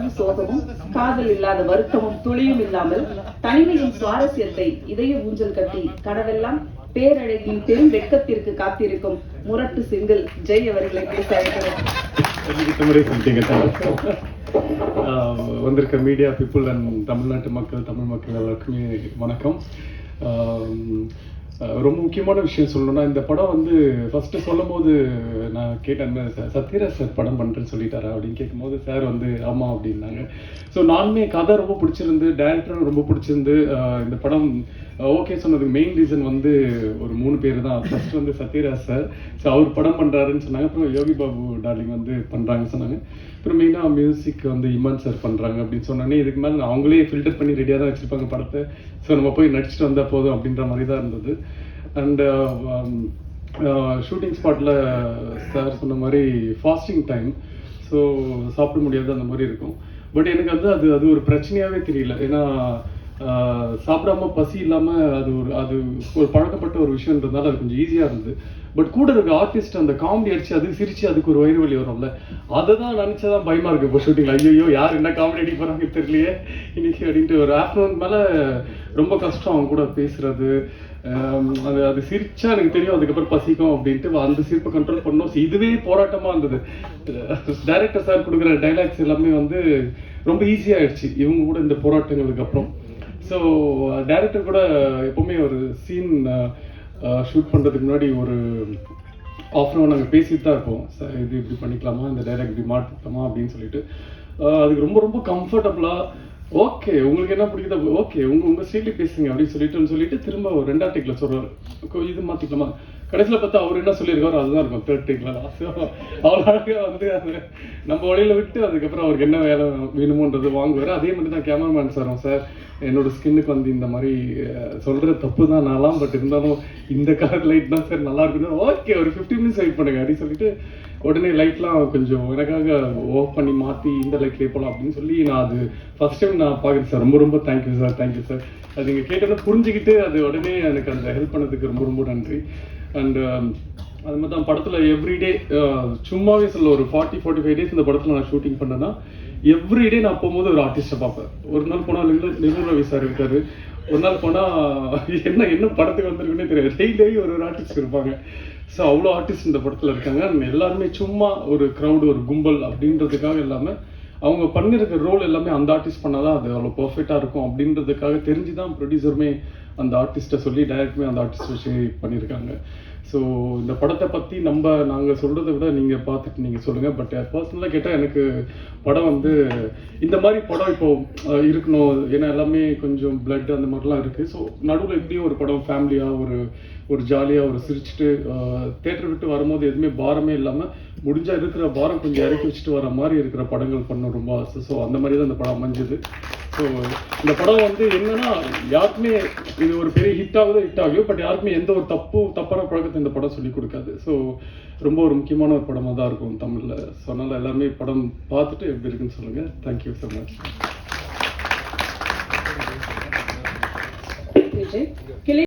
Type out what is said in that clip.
சாவு சோகமும் காதல் இல்லாத வருத்தமும் துளியும் இல்லாமல் தனிமையின் சுவாரஸ்யத்தை இதய ஊஞ்சல் கட்டி கனவெல்லாம் பேரழகின் பெரும் வெட்கத்திற்கு காத்திருக்கும் முரட்டு சிங்கிள் ஜெய் அவர்களை பேச அழைக்கிறேன். வந்திருக்க மீடியா பீப்புள் அண்ட் தமிழ்நாட்டு மக்கள், தமிழ் மக்கள் எல்லாருக்குமே வணக்கம். ரொம்ப முக்கியமான விஷயம் சொல்லணும்னா, இந்த படம் வந்து ஃபஸ்ட்டு சொல்லும் போது நான் கேட்டேன், சத்யராஜ் சார் படம் பண்ணுறேன்னு சொல்லிட்டாரா அப்படின்னு கேட்கும்போது சார் வந்து ஆமாம் அப்படின்னாங்க. ஸோ நானுமே கதை ரொம்ப பிடிச்சிருந்து, டேரக்டரும் ரொம்ப பிடிச்சிருந்து இந்த படம் ஓகே சொன்னதுக்கு மெயின் ரீசன் வந்து ஒரு 3 பேர் தான். ஃபர்ஸ்ட் வந்து சத்யராஜ் சார், ஸோ அவர் படம் பண்ணுறாருன்னு சொன்னாங்க. அப்புறம் யோகி பாபு டார்லிங் வந்து பண்ணுறாங்கன்னு சொன்னாங்க. அப்புறம் மெயினாக மியூசிக் வந்து இமான் சார் பண்ணுறாங்க அப்படின்னு சொன்னோன்னே, இதுக்கு மேலே அவங்களே ஃபில்டர் பண்ணி ரெடியாக தான் வச்சுருப்பாங்க படத்தை. ஸோ நம்ம போய் நடிச்சுட்டு வந்தால் போதும் அப்படின்ற மாதிரி தான் இருந்தது. அண்ட் ஷூட்டிங் ஸ்பாட்டில் சார் சொன்ன மாதிரி ஃபாஸ்டிங் டைம், ஸோ சாப்பிட முடியாது அந்த மாதிரி இருக்கும். பட் எனக்கு வந்து அது ஒரு பிரச்சனையாகவே தெரியல. ஏன்னா சாப்பிடாம பசி இல்லாமல் அது ஒரு பழக்கப்பட்ட ஒரு விஷயம்ன்றதுனால அது கொஞ்சம் ஈஸியாக இருந்தது. பட் கூட இருக்க ஆர்டிஸ்ட் அந்த காமெடி அடிச்சு அதுக்கு சிரிச்சு அதுக்கு ஒரு வயிறு வலி வரும்ல, அதை தான் நினச்சதான் பயமாக இருக்குது இப்போ ஷூட்டிங்கில். ஐயோ யார் என்ன காமெடி அடி போகிறாங்க தெரியலையே இன்னைக்கு அப்படின்ட்டு. ஒரு ஆஃப்டர்நூன் மேலே ரொம்ப கஷ்டம் அவங்க கூட பேசுறது. அது சிரிச்சா எனக்கு தெரியும் அதுக்கப்புறம் பசிக்கும் அப்படின்ட்டு அந்த சிரிப்பை கண்ட்ரோல் பண்ணோம். இதுவே போராட்டமாக இருந்தது. டைரக்டர் சார் கொடுக்குற டைலாக்ஸ் எல்லாமே வந்து ரொம்ப ஈஸியாகிடுச்சு இவங்க கூட இந்த போராட்டங்களுக்கு அப்புறம். ஸோ டைரக்டர் கூட எப்போவுமே ஒரு சீன் ஷூட் பண்ணுறதுக்கு முன்னாடி ஒரு ஆஃப்டர்நூன் நாங்கள் பேசிட்டு தான் இருப்போம். சார் இது இப்படி பண்ணிக்கலாமா, இந்த டைலாக் இப்படி மாற்றிக்கலாமா அப்படின்னு சொல்லிட்டு. அதுக்கு ரொம்ப ரொம்ப கம்ஃபர்டபுளாக ஓகே உங்களுக்கு என்ன பிடிக்குதோ ஓகே உங்கள் ஸ்டைலில் பேசுங்க அப்படின்னு சொல்லிட்டு திரும்ப ஒரு 2ஆம் டேக்கில் சொல்கிறார் இது மாற்றிக்கலாமா. கடைசியில் பார்த்தா அவர் என்ன சொல்லியிருக்காரோ அதுதான் இருக்கும் 3rd டேக்கில். ஸோ அவ்வளோ அழகாக வந்து அது நம்ம வழியில் விட்டு அதுக்கப்புறம் அவருக்கு என்ன வேலை வேணுமோன்றது வாங்குவார். அதே மாதிரி தான் கேமராமேன் சார் என்னோட ஸ்கின்னுக்கு வந்து இந்த மாதிரி சொல்கிற தப்பு தான் நான்லாம், பட் இருந்தாலும் இந்த கலர் லைட் தான் சார் நல்லா இருக்குன்னு. ஓகே ஒரு 15 மினிட்ஸ் வெயிட் பண்ணுங்க அப்படின்னு சொல்லிட்டு உடனே லைட்லாம் கொஞ்சம் எனக்காக ஆஃப் பண்ணி மாற்றி இந்த லைட்லேயே போகலாம் அப்படின்னு சொல்லி நான் அது ஃபஸ்ட் டைம் நான் பார்க்குறேன் சார். ரொம்ப ரொம்ப தேங்க்யூ சார். அது நீங்கள் கேட்டோன்னா புரிஞ்சுக்கிட்டு அது உடனே எனக்கு அந்த ஹெல்ப் பண்ணதுக்கு ரொம்ப ரொம்ப நன்றி. அண்ட் அது மாதிரி தான் படத்தில் எவ்ரிடே சும்மாவே சொல்ல ஒரு 40-45 டேஸ் இந்த படத்தில் நான் ஷூட்டிங் பண்ணேன்னா எவ்ரிடே நான் போகும்போது ஒரு ஆர்டிஸ்ட்டை பார்ப்பேன். ஒரு நாள் போனால் நிர்மல் ரவி சார் இருக்காரு, ஒரு நாள் போனால் என்ன படத்துக்கு வந்திருக்குன்னே தெரியாது, டெய்லி ஒரு ஆர்டிஸ்ட் இருப்பாங்க. ஸோ அவ்வளோ ஆர்டிஸ்ட் இந்த படத்தில் இருக்காங்க. எல்லாருமே சும்மா ஒரு க்ரௌடு ஒரு கும்பல் அப்படின்றதுக்காக இல்லாமல் அவங்க பண்ணியிருக்க ரோல் எல்லாமே அந்த ஆர்டிஸ்ட் பண்ணாதான் அது அவ்வளோ பர்ஃபெக்டாக இருக்கும் அப்படின்றதுக்காக தெரிஞ்சு தான் ப்ரொடியூசருமே அந்த ஆர்டிஸ்ட்டை சொல்லி டைரக்டருமே அந்த ஆர்டிஸ்ட் வச்சு பண்ணியிருக்காங்க. ஸோ இந்த படத்தை பற்றி நாங்கள் சொல்கிறத விட நீங்கள் பார்த்துட்டு நீங்கள் சொல்லுங்கள். பட் பர்சனலாக கேட்டால் எனக்கு படம் வந்து இந்த மாதிரி படம் இப்போது இருக்கணும். ஏன்னா எல்லாமே கொஞ்சம் பிளட் அந்த மாதிரிலாம் இருக்குது. ஸோ நடுவில் எப்படியும் ஒரு படம் ஃபேமிலியாக ஒரு ஜாலியாக ஒரு சிரிச்சுட்டு தேட்டர் விட்டு வரும்போது எதுவுமே பாரமே இல்லாமல் முடிஞ்சால் இருக்கிற பாரம் கொஞ்சம் இறக்கி வச்சுட்டு வர மாதிரி இருக்கிற படங்கள் பண்ண ரொம்ப ஆசை. ஸோ அந்த மாதிரி தான் இந்த படம் அமைஞ்சது. ஸோ இந்த படம் வந்து என்னன்னா யாருக்குமே இது ஒரு பெரிய ஹிட் ஆகும், பட் யாருக்குமே எந்த ஒரு தப்பான பழக்கத்தை இந்த படம் சொல்லி கொடுக்காது. ஸோ ரொம்ப ஒரு முக்கியமான ஒரு படமாக தான் இருக்கும் தமிழில். ஸோ அதனால் எல்லாமே படம் பார்த்துட்டு எப்படி இருக்குன்னு சொல்லுங்கள். Thank you so much.